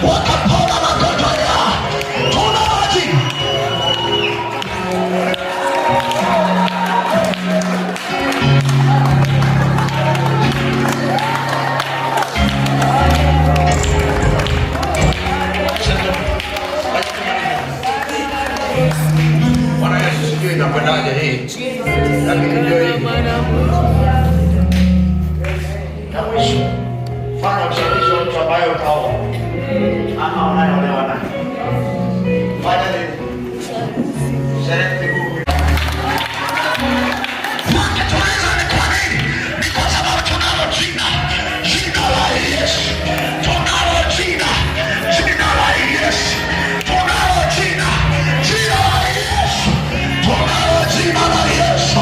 wakapona magonjwa yao. Tunawaji Bwana Yesu, sijui inakwendaje hii, lakini ndio hii. Na mwisho, fanya ushawishi wa mtu ambaye utaoa ama unayeolewa naye. Fanya nini? Select the book. Tunaweza ni kwa nini? Ni kwa sababu tunalo jina. Jina la Yesu. Tunalo jina. Jina la Yesu. Tunalo jina. Jina la Yesu. Tunalo jina la Yesu.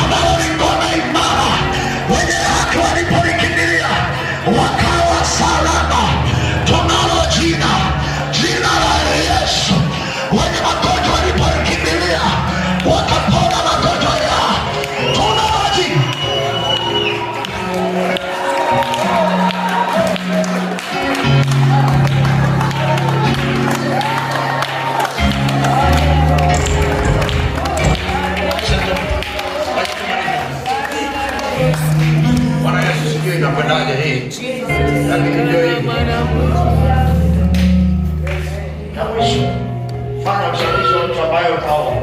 Ambalo ni ngome imara. Wenye haki walipolikimbilia wakawa salama. Tunalo jina. Jina la Yesu. Wenye magonjwa walipolikimbilia wakapona magonjwa yao. Tunalo jina. Bwana Yesu, sijui inakwendaje hii, lakini ndio hii. Na mwisho, fanya ushawishi wa mtu ambaye utaoa